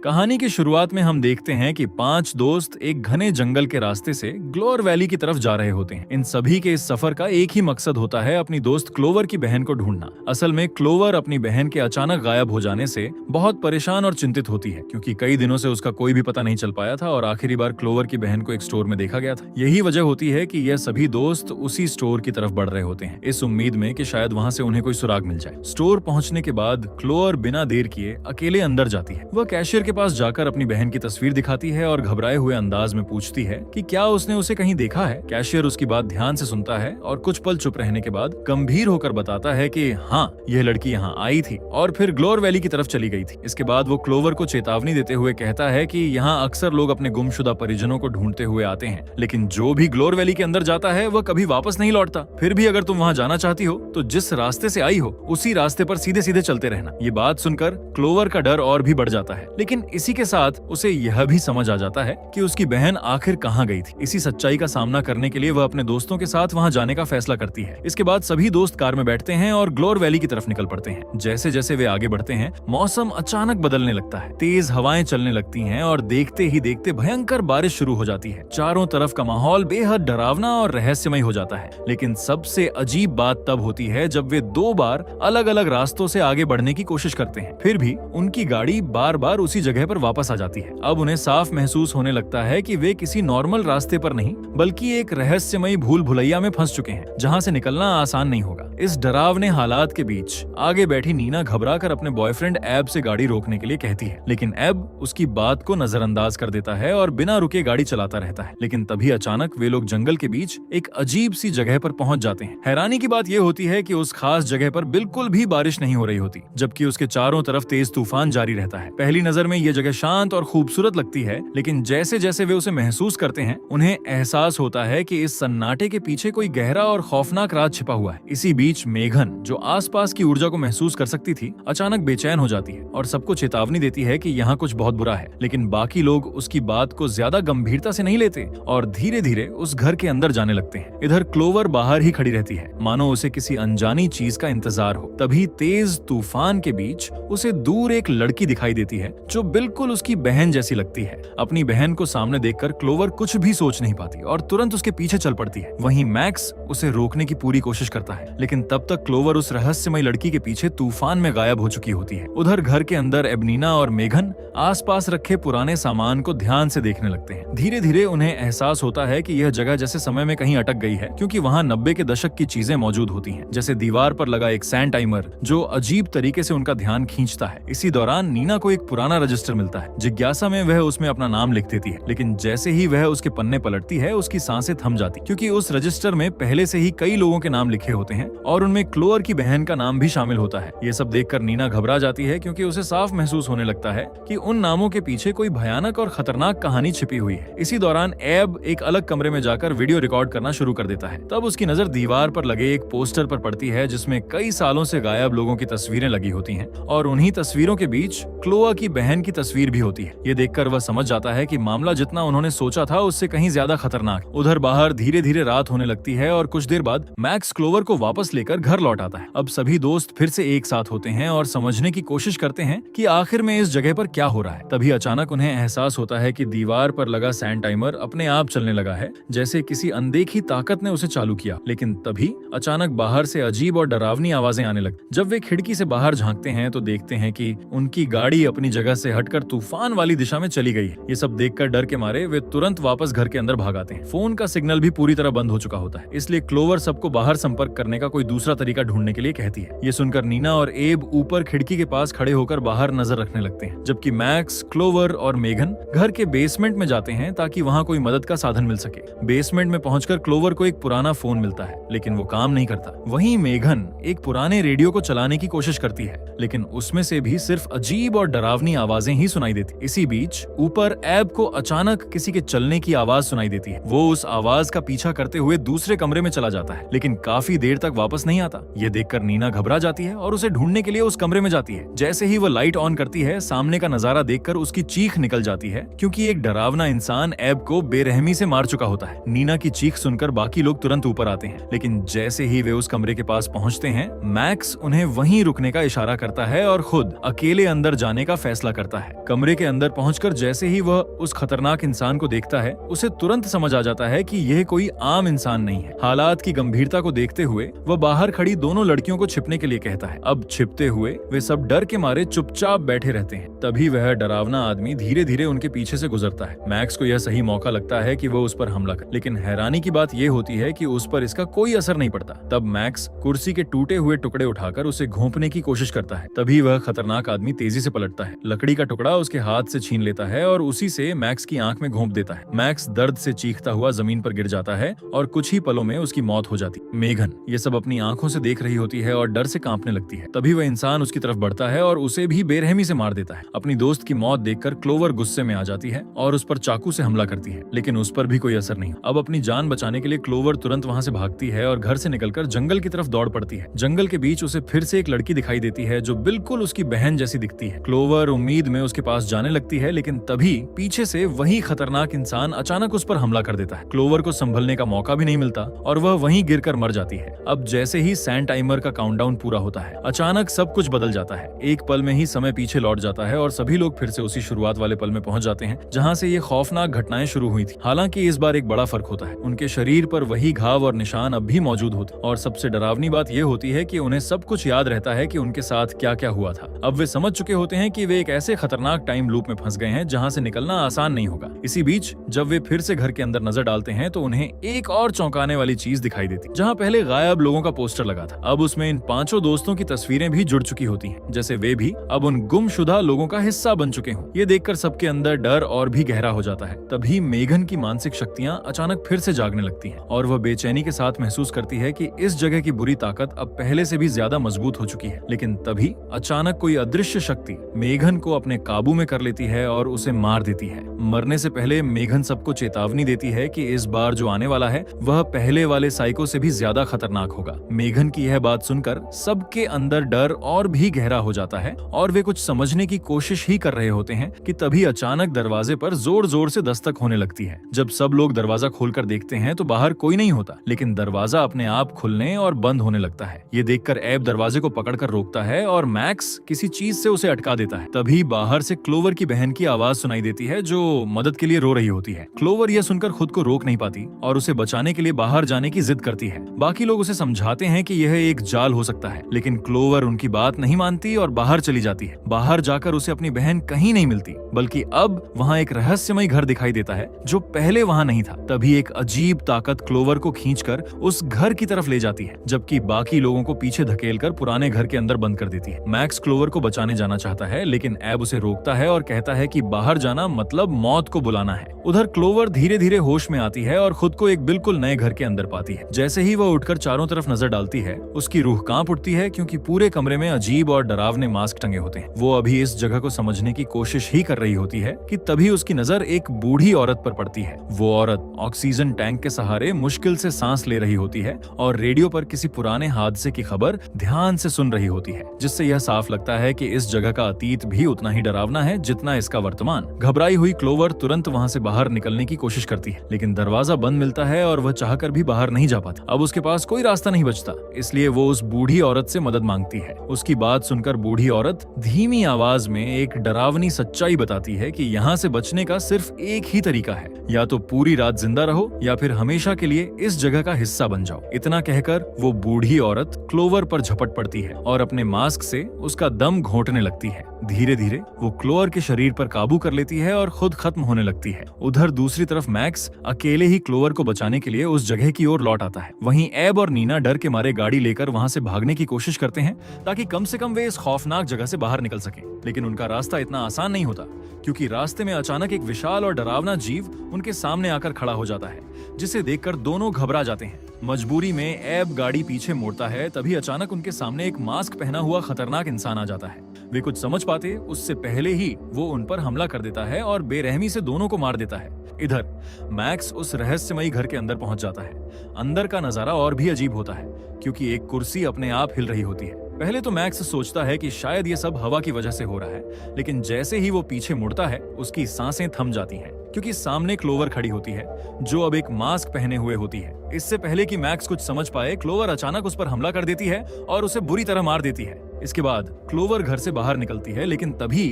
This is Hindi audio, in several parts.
कहानी की शुरुआत में हम देखते हैं कि 5 दोस्त एक घने जंगल के रास्ते से ग्लोअर वैली की तरफ जा रहे होते हैं। इन सभी के इस सफर का एक ही मकसद होता है, अपनी दोस्त क्लोवर की बहन को ढूंढना। असल में क्लोवर अपनी बहन के अचानक गायब हो जाने से बहुत परेशान और चिंतित होती है, क्योंकि कई दिनों से उसका कोई भी पता नहीं चल पाया था और आखिरी बार क्लोवर की बहन को एक स्टोर में देखा गया था। यही वजह होती है कि यह सभी दोस्त उसी स्टोर की तरफ बढ़ रहे होते हैं, इस उम्मीद में कि शायद वहां से उन्हें कोई सुराग मिल जाए। स्टोर पहुंचने के बाद क्लोवर बिना देर किए अकेले अंदर जाती है। वह कैशियर के पास जाकर अपनी बहन की तस्वीर दिखाती है और घबराए हुए अंदाज में पूछती है कि क्या उसने उसे कहीं देखा है। कैशियर उसकी बात ध्यान से सुनता है और कुछ पल चुप रहने के बाद गंभीर होकर बताता है कि हाँ, यह लड़की यहाँ आई थी और फिर ग्लोअर वैली की तरफ चली गई थी। इसके बाद वो क्लोवर को चेतावनी देते हुए कहता है कि यहाँ अक्सर लोग अपने गुमशुदा परिजनों को ढूंढते हुए आते हैं, लेकिन जो भी ग्लोअर वैली के अंदर जाता है वह कभी वापस नहीं लौटता। फिर भी अगर तुम वहाँ जाना चाहती हो तो जिस रास्ते से आई हो उसी रास्ते पर सीधे सीधे चलते रहना। ये बात सुनकर क्लोवर का डर और भी बढ़ जाता है, लेकिन इसी के साथ उसे यह भी समझ आ जाता है कि उसकी बहन आखिर कहाँ गई थी। इसी सच्चाई का सामना करने के लिए वह अपने दोस्तों के साथ वहाँ जाने का फैसला करती है। इसके बाद सभी दोस्त कार में बैठते हैं और ग्लोअर वैली की तरफ निकल पड़ते हैं। जैसे जैसे वे आगे बढ़ते हैं, मौसम अचानक बदलने लगता है, तेज हवाएं चलने लगती हैं और देखते ही देखते भयंकर बारिश शुरू हो जाती है। चारों तरफ का माहौल बेहद डरावना और रहस्यमय हो जाता है। लेकिन सबसे अजीब बात तब होती है जब वे 2 बार अलग अलग रास्तों से आगे बढ़ने की कोशिश करते हैं, फिर भी उनकी गाड़ी बार बार उसी जगह पर वापस आ जाती है। अब उन्हें साफ महसूस होने लगता है कि वे किसी नॉर्मल रास्ते पर नहीं बल्कि एक रहस्यमयी भूल भुलैया में फंस चुके हैं, जहां से निकलना आसान नहीं होगा। इस डरावने हालात के बीच आगे बैठी नीना घबराकर अपने बॉयफ्रेंड एब से गाड़ी रोकने के लिए कहती है, लेकिन एब उसकी बात को नजरअंदाज कर देता है और बिना रुके गाड़ी चलाता रहता है। लेकिन तभी अचानक वे लोग जंगल के बीच एक अजीब सी जगह पर पहुंच जाते हैं। हैरानी की बात यह होती है कि उस खास जगह पर बिल्कुल भी बारिश नहीं हो रही होती, जबकि उसके चारों तरफ तेज तूफान जारी रहता है। पहली नजर में यह जगह शांत और खूबसूरत लगती है, लेकिन जैसे जैसे वे उसे महसूस करते हैं उन्हें एहसास होता है कि इस सन्नाटे के पीछे कोई गहरा और खौफनाक राज छिपा हुआ है। इसी बीच मेघन, जो आसपास की ऊर्जा को महसूस कर सकती थी, अचानक बेचैन हो जाती है और सबको चेतावनी देती है कि यहाँ कुछ बहुत बुरा है। लेकिन बाकी लोग उसकी बात को ज्यादा गंभीरता से नहीं लेते और धीरे धीरे उस घर के अंदर जाने लगते हैं। इधर क्लोवर बाहर ही खड़ी रहती है, मानो उसे किसी अनजानी चीज का इंतजार हो। तभी तेज तूफान के बीच उसे दूर एक लड़की दिखाई देती है जो बिल्कुल उसकी बहन जैसी लगती है। अपनी बहन को सामने देखकर क्लोवर कुछ भी सोच नहीं पाती और तुरंत उसके पीछे चल पड़ती है। वहीं मैक्स उसे रोकने की पूरी कोशिश करता है, लेकिन तब तक क्लोवर उस रहस्यमयी लड़की के पीछे तूफान में गायब हो चुकी होती है। उधर घर के अंदर एबनीना और मेघन आसपास रखे पुराने सामान को ध्यान से देखने लगते हैं। धीरे धीरे उन्हें एहसास होता है कि यह जगह जैसे समय में कहीं अटक गई है, क्योंकि वहाँ 90 के दशक की चीजें मौजूद होती हैं, जैसे दीवार पर लगा एक सैंड टाइमर जो अजीब तरीके से उनका ध्यान खींचता है। इसी दौरान नीना को एक पुराना रजिस्टर मिलता है। जिज्ञासा में वह उसमें अपना नाम लिख देती है, लेकिन जैसे ही वह उसके पन्ने पलटती है उसकी सांसें थम जाती, क्योंकि उस रजिस्टर में पहले से ही कई लोगों के नाम लिखे होते हैं और उनमें क्लोअर की बहन का नाम भी शामिल होता है। ये सब देखकर नीना घबरा जाती है, क्योंकि उसे साफ महसूस होने लगता है कि उन नामों के पीछे कोई भयानक और खतरनाक कहानी छिपी हुई है। इसी दौरान एब एक अलग कमरे में जाकर वीडियो रिकॉर्ड करना शुरू कर देता है। तब उसकी नजर दीवार पर लगे एक पोस्टर पर पड़ती है जिसमें कई सालों से गायब लोगों की तस्वीरें लगी होती हैं और उन्हीं तस्वीरों के बीच क्लोआ की बहन की तस्वीर भी होती है। ये देखकर वह समझ जाता है कि मामला जितना उन्होंने सोचा था उससे कहीं ज्यादा खतरनाक। उधर बाहर धीरे धीरे रात होने लगती है और कुछ देर बाद मैक्स क्लोवर को वापस लेकर घर लौट आता है। अब सभी दोस्त फिर से एक साथ होते हैं और समझने की कोशिश करते हैं कि आखिर में इस जगह पर क्या हो रहा है। तभी अचानक उन्हें एहसास होता है कि दीवार पर लगा सैंड टाइमर अपने आप चलने लगा है, जैसे किसी अनदेखी ताकत ने उसे चालू किया। लेकिन तभी अचानक बाहर से अजीब और डरावनी आवाजें आने लगी। जब वे खिड़की से बाहर झांकते हैं तो देखते हैं कि उनकी गाड़ी अपनी जगह से हटकर तूफान वाली दिशा में चली गई है। ये सब देखकर डर के मारे वे तुरंत वापस घर के अंदर भाग आते हैं। फोन का सिग्नल भी पूरी तरह बंद हो चुका होता है, इसलिए क्लोवर सबको बाहर संपर्क करने का कोई दूसरा तरीका ढूंढने के लिए कहती है। ये सुनकर नीना और एब ऊपर खिड़की के पास खड़े होकर बाहर नजर रखने लगते हैं, जबकि मैक्स, क्लोवर और मेघन घर के बेसमेंट में जाते हैं ताकि वहाँ कोई मदद का साधन मिल सके। बेसमेंट में पहुंचकर क्लोवर को एक पुराना फोन मिलता है, लेकिन वो काम नहीं करता। वहीं मेघन एक पुराने रेडियो को चलाने की कोशिश करती है, लेकिन उसमें से भी सिर्फ अजीब और डरावनी आवाजें ही सुनाई देती। इसी बीच ऊपर एब को अचानक किसी के चलने की आवाज सुनाई देती है। वो उस आवाज का पीछा करते हुए दूसरे कमरे में चला जाता है, लेकिन काफी देर तक वापस नहीं आता। ये देखकर नीना घबरा जाती है और उसे ढूंढने के लिए उस कमरे में जाती है। जैसे ही वो लाइट ऑन करती है, सामने का नजारा देखकर उसकी चीख निकल जाती है, क्योंकि एक डरावना इंसान एब को बेरहमी से मार चुका होता है। नीना की चीख सुनकर बाकी लोग तुरंत ऊपर आते हैं, लेकिन जैसे ही वे उस कमरे के पास पहुंचते हैं, मैक्स उन्हें वहीं रुकने का इशारा करता है और खुद अकेले अंदर जाने का फैसला करता जाता है। कमरे के अंदर पहुंचकर जैसे ही वह उस खतरनाक इंसान को देखता है, उसे तुरंत समझ आ जाता है कि यह कोई आम इंसान नहीं है। हालात की गंभीरता को देखते हुए वह बाहर खड़ी दोनों लड़कियों को छिपने के लिए कहता है। अब छिपते हुए वे सब डर के मारे चुपचाप बैठे रहते हैं। तभी वह डरावना आदमी धीरे धीरे उनके पीछे से गुजरता है। मैक्स को यह सही मौका लगता है कि वो उस पर हमला करे, लेकिन हैरानी की बात यह होती है कि उस पर इसका कोई असर नहीं पड़ता। तब मैक्स कुर्सी के टूटे हुए टुकड़े उठाकर उसे घोंपने की कोशिश करता है। तभी वह खतरनाक आदमी तेजी से पलटता है, लकड़ी का टुकड़ा उसके हाथ से छीन लेता है और उसी से मैक्स की आंख में घोंप देता है। मैक्स दर्द से चीखता हुआ जमीन पर गिर जाता है और कुछ ही पलों में उसकी मौत हो जाती। मेघन ये सब अपनी आंखों से देख रही होती है और डर से कांपने लगती है। तभी वह इंसान उसकी तरफ बढ़ता है और उसे भी बेरहमी से मार देता है। अपनी दोस्त की मौत देखकर क्लोवर गुस्से में आ जाती है और उस पर चाकू से हमला करती है, लेकिन उस पर भी कोई असर नहीं। अब अपनी जान बचाने के लिए क्लोवर तुरंत वहां से भागती है और घर से निकलकर जंगल की तरफ दौड़ पड़ती है। जंगल के बीच उसे फिर से एक लड़की दिखाई देती है जो बिल्कुल उसकी बहन जैसी दिखती है। क्लोवर उम्मीद में उसके पास जाने लगती है, लेकिन तभी पीछे से वही खतरनाक इंसान अचानक उस पर हमला कर देता है। क्लोवर को संभलने का मौका भी नहीं मिलता और वह वहीं गिरकर मर जाती है। अब जैसे ही सैंड टाइमर का काउंटडाउन पूरा होता है, अचानक सब कुछ बदल जाता है। एक पल में ही समय पीछे लौट जाता है और सभी लोग फिर से उसी शुरुआत वाले पल में पहुंच जाते हैं जहां से ये खौफनाक घटनाएं शुरू हुई थी। हालांकि इस बार एक बड़ा फर्क होता है, उनके शरीर पर वही घाव और निशान अब भी मौजूद होते, और सबसे डरावनी बात यह होती है कि उन्हें सब कुछ याद रहता है कि उनके साथ क्या क्या हुआ था। अब वे समझ चुके होते हैं कि वे एक ऐसे खतरनाक टाइम लूप में फंस गए हैं जहां से निकलना आसान नहीं होगा। इसी बीच जब वे फिर से घर के अंदर नजर डालते हैं तो उन्हें एक और चौंकाने वाली चीज दिखाई देती। जहां पहले गायब लोगों का पोस्टर लगा था, अब उसमें इन 5 दोस्तों की तस्वीरें भी जुड़ चुकी होती हैं, जैसे वे भी अब उन गुमशुदा लोगों का हिस्सा बन चुके हों। ये देखकर सबके अंदर डर और भी गहरा हो जाता है। तभी मेघन की मानसिक शक्तियां अचानक फिर से जागने लगती हैं और वह बेचैनी के साथ महसूस करती है कि इस जगह की बुरी ताकत अब पहले से भी ज्यादा मजबूत हो चुकी है। लेकिन तभी अचानक कोई अदृश्य शक्ति मेघन को अपने काबू में कर लेती है और उसे मार देती है। मरने से पहले मेघन सबको चेतावनी देती है कि इस बार जो आने वाला है वह पहले वाले साइको से भी ज्यादा खतरनाक होगा। मेघन की यह बात सुनकर सबके अंदर डर और भी गहरा हो जाता है और वे कुछ समझने की कोशिश ही कर रहे होते हैं कि तभी अचानक दरवाजे पर जोर जोर से दस्तक होने लगती है। जब सब लोग दरवाजा खोलकर देखते हैं तो बाहर कोई नहीं होता, लेकिन दरवाजा अपने आप खुलने और बंद होने लगता है। ये देखकर एब दरवाजे को पकड़कर रोकता है और मैक्स किसी चीज से उसे अटका देता है। तभी बाहर से क्लोवर की बहन की आवाज सुनाई देती है जो मदद के लिए रो रही होती है। क्लोवर यह सुनकर खुद को रोक नहीं पाती और उसे बचाने के लिए बाहर जाने की जिद करती है। बाकी लोग उसे समझाते हैं कि यह एक जाल हो सकता है, लेकिन क्लोवर उनकी बात नहीं मानती और बाहर चली जाती है। बाहर जाकर उसे अपनी बहन कहीं नहीं मिलती, बल्कि अब वहाँ एक रहस्यमय घर दिखाई देता है जो पहले वहाँ नहीं था। तभी एक अजीब ताकत क्लोवर को खींचकर उस घर की तरफ ले जाती है, जबकि बाकी लोगों को पीछे धकेलकर पुराने घर के अंदर बंद कर देती है। मैक्स क्लोवर को बचाने जाना चाहता है, लेकिन एब उसे रोकता है और कहता है कि बाहर जाना मतलब मौत को बुलाना है। उधर क्लोवर धीरे धीरे होश में आती है और खुद को एक बिल्कुल नए घर के अंदर पाती है। जैसे ही वह उठकर चारों तरफ नजर डालती है, उसकी रूह कांप उठती है, क्योंकि पूरे कमरे में अजीब और डरावने मास्क टंगे होते हैं। वो अभी इस जगह को समझने की कोशिश ही कर रही होती है कि तभी उसकी नजर एक बूढ़ी औरत पर पड़ती है। वो औरत ऑक्सीजन टैंक के सहारे मुश्किल से सांस ले रही होती है और रेडियो पर किसी पुराने हादसे की खबर ध्यान से सुन रही होती है, जिससे यह साफ लगता है कि इस जगह का अतीत भी उतना ही डरावना है जितना इसका वर्तमान। घबराई हुई क्लोवर तुरंत वहां से बाहर निकलने की कोशिश करती है, लेकिन दरवाजा बंद मिलता है और वह चाहकर भी बाहर नहीं जा पाता। अब उसके पास कोई रास्ता नहीं बचता, इसलिए वो उस बूढ़ी औरत से मदद मांगती है। उसकी बात सुनकर बूढ़ी औरत धीमी आवाज में एक डरावनी सच्चाई बताती है कि यहाँ से बचने का सिर्फ एक ही तरीका है, या तो पूरी रात जिंदा रहो या फिर हमेशा के लिए इस जगह का हिस्सा बन जाओ। इतना कहकर वो बूढ़ी औरत क्लोवर पर झपट पड़ती है और अपने मास्क से उसका दम घोंटने लगती है। धीरे धीरे वो क्लोवर के शरीर पर काबू कर लेती है और खुद खत्म होने लगती है। उधर दूसरी तरफ मैक्स अकेले ही क्लोवर को बचाने के लिए उस जगह की ओर लौट आता है। वहीं एब और नीना डर के मारे गाड़ी लेकर वहां से भागने की कोशिश करते हैं ताकि कम से कम वे इस खौफनाक जगह से बाहर निकल सकें। लेकिन उनका रास्ता इतना आसान नहीं होता, क्योंकि रास्ते में अचानक एक विशाल और डरावना जीव उनके सामने आकर खड़ा हो जाता है, जिसे देखकर दोनों घबरा जाते हैं। मजबूरी में एब गाड़ी पीछे मोड़ता है, तभी अचानक उनके सामने एक मास्क पहना हुआ खतरनाक इंसान आ जाता है। वे कुछ समझ पाते उससे पहले ही वो उन पर हमला कर देता है और बेरहमी से दोनों को मार देता है। इधर मैक्स उस रहस्यमयी घर के अंदर पहुंच जाता है। अंदर का नजारा और भी अजीब होता है, क्योंकि एक कुर्सी अपने आप हिल रही होती है। पहले तो मैक्स सोचता है कि शायद ये सब हवा की वजह से हो रहा है, लेकिन जैसे ही वो पीछे मुड़ता है उसकी सांसें थम जाती हैं, क्योंकि सामने क्लोवर खड़ी होती है, जो अब एक मास्क पहने हुए होती है। इससे पहले कि मैक्स कुछ समझ पाए, क्लोवर अचानक उस पर हमला कर देती है और उसे बुरी तरह मार देती है। इसके बाद क्लोवर घर से बाहर निकलती है, लेकिन तभी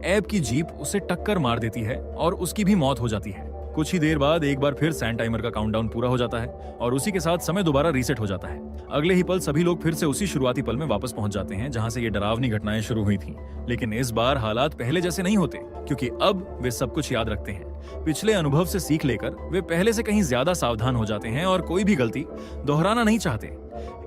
एब की जीप उसे टक्कर मार देती है और उसकी भी मौत हो जाती है। कुछ ही देर बाद एक बार फिर सैंड टाइमर का काउंटडाउन पूरा हो जाता है और उसी के साथ समय दोबारा रीसेट हो जाता है। अगले ही पल सभी लोग फिर से उसी शुरुआती पल में वापस पहुंच जाते हैं जहां से ये डरावनी घटनाएं शुरू हुई थीं। लेकिन इस बार हालात पहले जैसे नहीं होते, क्योंकि अब वे सब कुछ याद रखते हैं। पिछले अनुभव से सीख लेकर वे पहले से कहीं ज्यादा सावधान हो जाते हैं और कोई भी गलती दोहराना नहीं चाहते।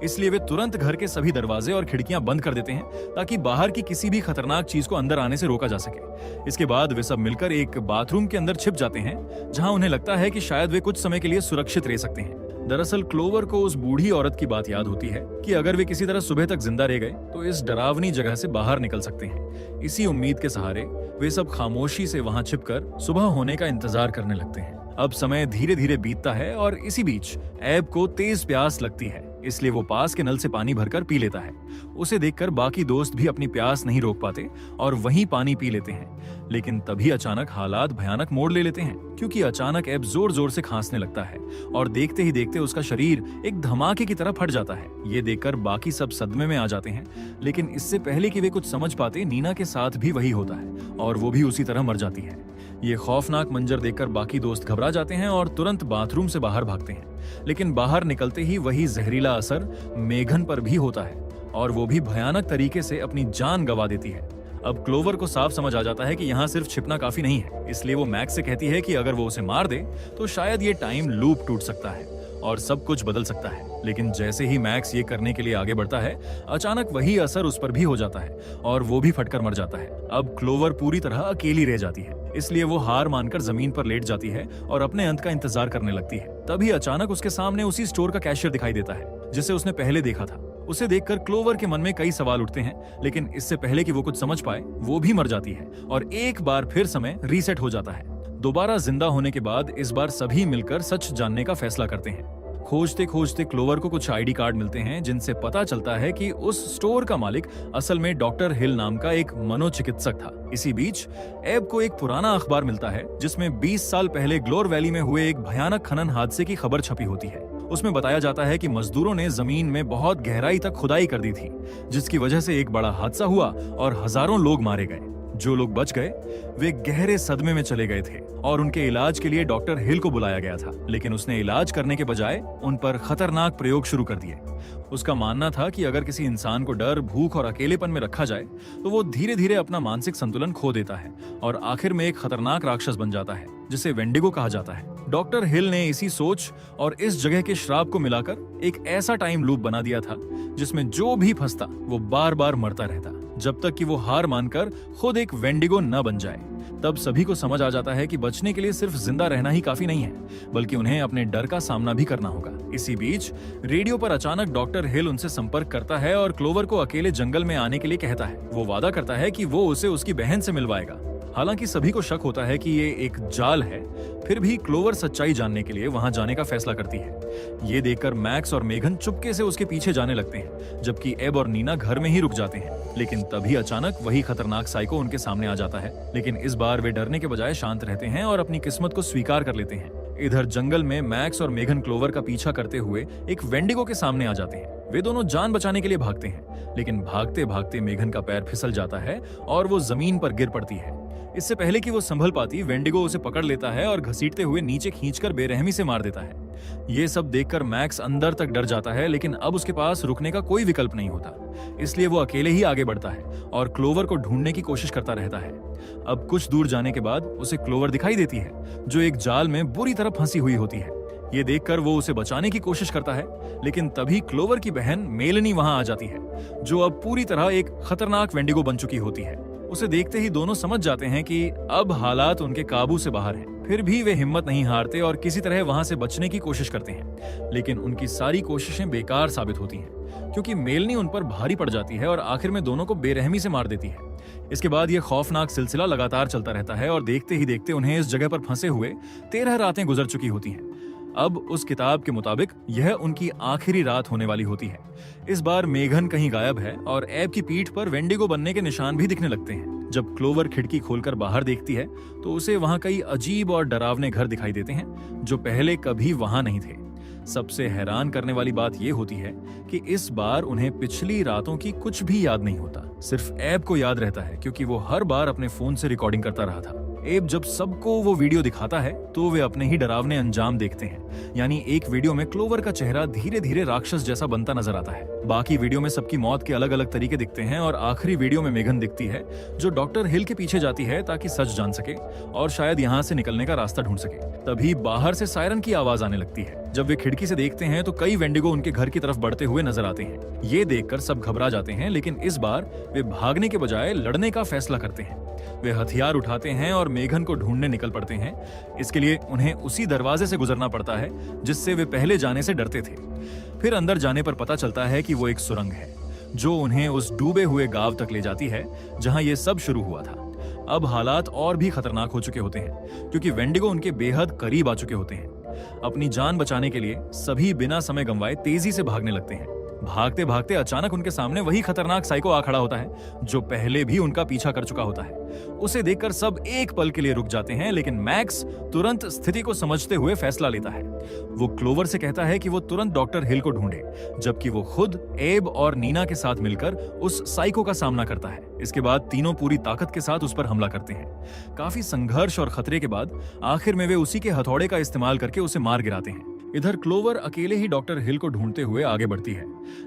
इसलिए वे तुरंत घर के सभी दरवाजे और खिड़कियां बंद कर देते हैं ताकि बाहर की किसी भी खतरनाक चीज को अंदर आने से रोका जा सके। इसके बाद वे सब मिलकर एक बाथरूम के अंदर छिप जाते हैं, जहां उन्हें लगता है कि शायद वे कुछ समय के लिए सुरक्षित रह सकते हैं। दरअसल क्लोवर को उस बूढ़ी औरत की बात याद होती है कि अगर वे किसी तरह सुबह तक जिंदा रह गए तो इस डरावनी जगह से बाहर निकल सकते हैं। इसी उम्मीद के सहारे वे सब खामोशी से वहां छिपकर सुबह होने का इंतजार करने लगते हैं। अब समय धीरे धीरे बीतता है और इसी बीच एब को तेज प्यास लगती है, इसलिए वो पास के नल से पानी भरकर पी लेता है। उसे देखकर बाकी दोस्त भी अपनी प्यास नहीं रोक पाते और वहीं पानी पी लेते हैं। लेकिन तभी अचानक हालात भयानक मोड़ ले लेते हैं, क्योंकि अचानक एब जोर जोर से खांसने लगता है और देखते ही देखते उसका शरीर एक धमाके की तरह फट जाता है। ये देखकर बाकी सब सदमे में आ जाते हैं, लेकिन इससे पहले कि वे कुछ समझ पाते, नीना के साथ भी वही होता है और वो भी उसी तरह मर जाती है। ये खौफनाक मंजर देखकर बाकी दोस्त घबरा जाते हैं और तुरंत बाथरूम से बाहर भागते हैं। लेकिन बाहर निकलते ही वही जहरीला असर मेघन पर भी होता है और वो भी भयानक तरीके से अपनी जान गंवा देती है। अब क्लोवर को साफ समझ आ जाता है कि यहाँ सिर्फ छिपना काफी नहीं है, इसलिए वो मैक्स से कहती है कि अगर वो उसे मार दे तो शायद ये टाइम लूप टूट सकता है और सब कुछ बदल सकता है। लेकिन जैसे ही मैक्स ये करने के लिए आगे बढ़ता है, अचानक वही असर उस पर भी हो जाता है और वो भी फटकर मर जाता है। अब क्लोवर पूरी तरह अकेली रह जाती है, इसलिए वो हार मानकर जमीन पर लेट जाती है और अपने अंत का इंतजार करने लगती है। तभी अचानक उसके सामने उसी स्टोर का कैशियर दिखाई देता है जिसे उसने पहले देखा था। उसे देखकर क्लोवर के मन में कई सवाल उठते हैं, लेकिन इससे पहले कि वो कुछ समझ पाए, वो भी मर जाती है और एक बार फिर समय रीसेट हो जाता है। दोबारा जिंदा होने के बाद इस बार सभी मिलकर सच जानने का फैसला करते हैं। खोजते खोजते क्लोवर को कुछ आईडी कार्ड मिलते हैं, जिनसे पता चलता है कि उस स्टोर का मालिक असल में डॉक्टर हिल नाम का एक मनोचिकित्सक था। इसी बीच एब को एक पुराना अखबार मिलता है जिसमें 20 साल पहले ग्लोर वैली में हुए एक भयानक खनन हादसे की खबर छपी होती है। उसमें बताया जाता है कि मजदूरों ने जमीन में बहुत गहराई तक खुदाई कर दी थी, जिसकी वजह से एक बड़ा हादसा हुआ और हजारों लोग मारे गए। जो लोग बच गए वे गहरे सदमे में चले गए थे और उनके इलाज के लिए डॉक्टर हिल को बुलाया गया था, लेकिन उसने इलाज करने के बजाय उन पर खतरनाक प्रयोग शुरू कर दिए। उसका मानना था कि अगर किसी इंसान को डर, भूख और अकेलेपन में रखा जाए तो वो धीरे धीरे अपना मानसिक संतुलन खो देता है और आखिर में एक खतरनाक राक्षस बन जाता है, जिसे वेंडिगो कहा जाता है। डॉक्टर हिल ने इसी सोच और इस जगह के श्राप को मिलाकर एक ऐसा टाइम लूप बना दिया था जिसमें जो भी फंसता वो बार बार मरता रहता, जब तक कि वो हार मानकर खुद एक वेंडिगो न बन जाए। तब सभी को समझ आ जाता है कि बचने के लिए सिर्फ जिंदा रहना ही काफी नहीं है, बल्कि उन्हें अपने डर का सामना भी करना होगा। इसी बीच रेडियो पर अचानक डॉक्टर हिल उनसे संपर्क करता है और क्लोवर को अकेले जंगल में आने के लिए कहता है। वो वादा करता है कि वो उसे उसकी बहन से मिलवाएगा। हालांकि सभी को शक होता है कि ये एक जाल है, फिर भी क्लोवर सच्चाई जानने के लिए वहां जाने का फैसला करती है। ये देखकर मैक्स और मेघन चुपके से उसके पीछे जाने लगते हैं, जबकि एब और नीना घर में ही रुक जाते हैं। लेकिन तभी अचानक वही खतरनाक साइको उनके सामने आ जाता है, लेकिन इस बार वे डरने के बजाय शांत रहते हैं और अपनी किस्मत को स्वीकार कर लेते हैं। इधर जंगल में मैक्स और मेघन क्लोवर का पीछा करते हुए एक वेंडिगो के सामने आ जाते हैं। वे दोनों जान बचाने के लिए भागते हैं, लेकिन भागते भागते मेघन का पैर फिसल जाता है और वो जमीन पर गिर पड़ती है। इससे पहले कि वो संभल पाती, वेंडिगो उसे पकड़ लेता है और घसीटते हुए नीचे खींचकर बेरहमी से मार देता है। ये सब देखकर मैक्स अंदर तक डर जाता है, लेकिन अब उसके पास रुकने का कोई विकल्प नहीं होता, इसलिए वो अकेले ही आगे बढ़ता है और क्लोवर को ढूंढने की कोशिश करता रहता है। अब कुछ दूर जाने के बाद उसे क्लोवर दिखाई देती है, जो एक जाल में बुरी तरह फंसी हुई होती है। ये देखकर वो उसे बचाने की कोशिश करता है, लेकिन तभी क्लोवर की बहन मेलनी वहां आ जाती है, जो अब पूरी तरह एक खतरनाक वेंडिगो बन चुकी होती है। उसे देखते ही दोनों समझ जाते हैं कि अब हालात उनके काबू से बाहर हैं। फिर भी वे हिम्मत नहीं हारते और किसी तरह वहां से बचने की कोशिश करते हैं, लेकिन उनकी सारी कोशिशें बेकार साबित होती हैं, क्योंकि मेलनी उन पर भारी पड़ जाती है और आखिर में दोनों को बेरहमी से मार देती है। इसके बाद यह खौफनाक सिलसिला लगातार चलता रहता है और देखते ही देखते उन्हें इस जगह पर फंसे हुए 13 रातें गुजर चुकी होती हैं। अब उस किताब के मुताबिक यह उनकी आखिरी रात होने वाली होती है। इस बार मेघन कहीं गायब है और एब की पीठ पर वेंडिगो बनने के निशान भी दिखने लगते हैं। जब क्लोवर खिड़की खोलकर बाहर देखती है तो उसे वहां कई अजीब और डरावने घर दिखाई देते हैं जो पहले कभी वहां नहीं थे। सबसे हैरान करने वाली बात यह होती है कि इस बार उन्हें पिछली रातों की कुछ भी याद नहीं होता, सिर्फ एब को याद रहता है क्योंकि वो हर बार अपने फोन से रिकॉर्डिंग करता रहा था। एब जब सबको वो वीडियो दिखाता है तो वे अपने ही डरावने अंजाम देखते हैं। यानी एक वीडियो में क्लोवर का चेहरा धीरे धीरे राक्षस जैसा बनता नजर आता है, बाकी वीडियो में सबकी मौत के अलग अलग तरीके दिखते हैं और आखिरी वीडियो में मेघन दिखती है जो डॉक्टर हिल के पीछे जाती है ताकि सच जान सके और शायद यहाँ से निकलने का रास्ता ढूंढ सके। तभी बाहर से सायरन की आवाज आने लगती है। जब वे खिड़की से देखते हैं तो कई वेंडिगो उनके घर की तरफ बढ़ते हुए नजर आते हैं। ये देखकर सब घबरा जाते हैं, लेकिन इस बार वे भागने के बजाय लड़ने का फैसला करते हैं। वे हथियार उठाते हैं और मेघन को ढूंढने निकल पड़ते हैं। इसके लिए उन्हें उसी दरवाजे से गुजरना पड़ता है जिससे वे पहले जाने से डरते थे। फिर अंदर जाने पर पता चलता है कि वो एक सुरंग है जो उन्हें उस डूबे हुए गांव तक ले जाती है जहां ये सब शुरू हुआ था। अब हालात और भी खतरनाक हो चुके होते हैं क्योंकि वेंडिगो उनके बेहद करीब आ चुके होते हैं। अपनी जान बचाने के लिए सभी बिना समय गंवाए तेजी से भागने लगते हैं। भागते भागते अचानक उनके सामने वही खतरनाक साइको आ खड़ा होता है जो पहले भी उनका पीछा कर चुका होता है। उसे देखकर सब एक पल के लिए रुक जाते हैं, लेकिन मैक्स तुरंत स्थिति को समझते हुए फैसला लेता है। वो क्लोवर से कहता है कि वो तुरंत डॉक्टर हिल को ढूंढे, जबकि वो खुद एब और नीना के साथ मिलकर उस साइको का सामना करता है। इसके बाद तीनों पूरी ताकत के साथ उस पर हमला करते हैं। काफी संघर्ष और खतरे के बाद आखिर में वे उसी के हथौड़े का इस्तेमाल करके उसे मार गिराते हैं। इधर क्लोवर अकेले ही डॉक्टर हिल को ढूंढते हुए आगे बढ़ती है,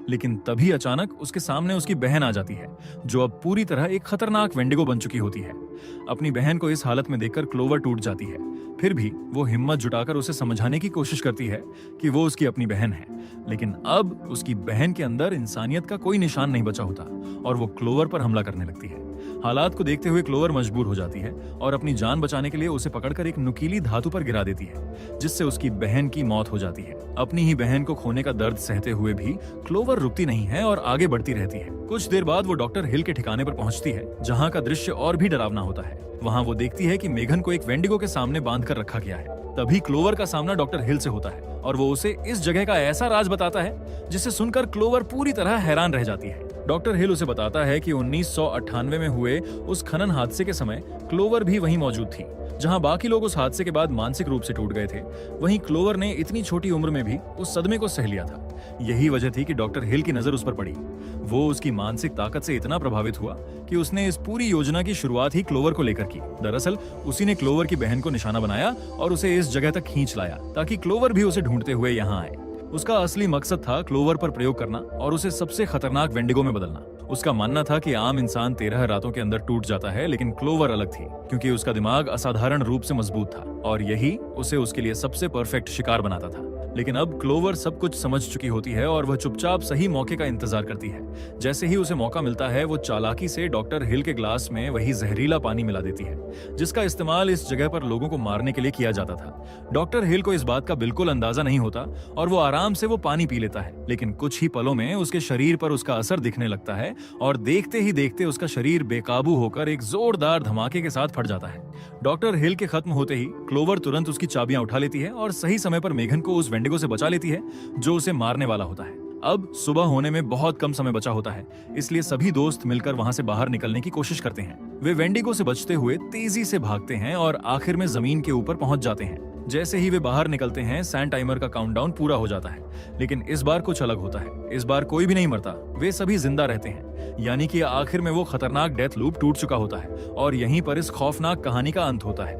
लेकिन तभी अचानक उसके सामने उसकी बहन आ जाती है जो अब पूरी तरह एक खतरनाक वेंडिगो बन चुकी होती है। अपनी बहन को इस हालत में देखकर क्लोवर टूट जाती है। फिर भी वो हिम्मत जुटाकर उसे समझाने की कोशिश करती है कि वो उसकी अपनी बहन है, लेकिन अब उसकी बहन के अंदर इंसानियत का कोई निशान नहीं बचा होता और वो क्लोवर पर हमला करने लगती है। हालात को देखते हुए क्लोवर मजबूर हो जाती है और अपनी जान बचाने के लिए उसे पकड़कर एक नुकीली धातु पर गिरा देती है, जिससे उसकी बहन की मौत हो जाती है। अपनी ही बहन को खोने का दर्द सहते हुए भी क्लोवर रुकती नहीं है और आगे बढ़ती रहती है। कुछ देर बाद वो डॉक्टर हिल के ठिकाने पर पहुंचती है, जहां का दृश्य और भी डरावना होता है। वहां वो देखती है कि मेघन को एक वेंडिगो के सामने बांध कर रखा गया है। तभी क्लोवर का सामना डॉक्टर हिल से होता है और वो उसे इस जगह का ऐसा राज बताता है जिसे सुनकर क्लोवर पूरी तरह हैरान रह जाती है। डॉक्टर हिल उसे बताता है कि 1998 में हुए उस खनन हादसे के समय क्लोवर भी वहीं मौजूद थी, जहां बाकी लोग उस हादसे के बाद मानसिक रूप से टूट गए थे। वहीं क्लोवर ने इतनी छोटी उम्र में भी उस सदमे को सह लिया था। यही वजह थी कि डॉक्टर हिल की नजर उस पर पड़ी। वो उसकी मानसिक ताकत से इतना प्रभावित हुआ कि उसने इस पूरी योजना की शुरुआत ही क्लोवर को लेकर की। दरअसल उसी ने क्लोवर की बहन को निशाना बनाया और उसे इस जगह तक खींच लाया ताकि क्लोवर भी उसे ढूंढते हुए यहाँ आए। उसका असली मकसद था क्लोवर पर प्रयोग करना और उसे सबसे खतरनाक वेंडिगो में बदलना। उसका मानना था कि आम इंसान 13 रातों के अंदर टूट जाता है, लेकिन क्लोवर अलग थी क्योंकि उसका दिमाग असाधारण रूप से मजबूत था और यही उसे उसके लिए सबसे परफेक्ट शिकार बनाता था। लेकिन अब क्लोवर सब कुछ समझ चुकी होती है और वह चुपचाप सही मौके का इंतजार करती है। जैसे ही उसे मौका मिलता है वो चालाकी से डॉक्टर हिल के ग्लास में वही जहरीला पानी मिला देती है जिसका इस्तेमाल इस जगह पर लोगों को मारने के लिए किया जाता था। डॉक्टर हिल को इस बात का बिल्कुल अंदाजा नहीं होता और वो आराम से वो पानी पी लेता है, लेकिन कुछ ही पलों में उसके शरीर पर उसका असर दिखने लगता है और देखते ही देखते उसका शरीर बेकाबू होकर एक जोरदार धमाके के साथ फट जाता है। डॉक्टर हिल के खत्म होते ही क्लोवर तुरंत उसकी चाबियां उठा लेती है और सही समय पर मेघन को उस वेंडिगो से बचा लेती है जो उसे मारने वाला होता है। अब सुबह होने में बहुत कम समय बचा होता है, इसलिए सभी दोस्त मिलकर वहां से बाहर निकलने की कोशिश करते हैं। वे वेंडिगो से बचते हुए तेजी से भागते हैं और आखिर में जमीन के ऊपर पहुंच जाते हैं। जैसे ही वे बाहर निकलते हैं सैंड टाइमर का काउंटडाउन पूरा हो जाता है, लेकिन इस बार कुछ अलग होता है। इस बार कोई भी नहीं मरता, वे सभी जिंदा रहते हैं। यानी कि आखिर में वो खतरनाक डेथ लूप टूट चुका होता है और यहीं पर इस खौफनाक कहानी का अंत होता है।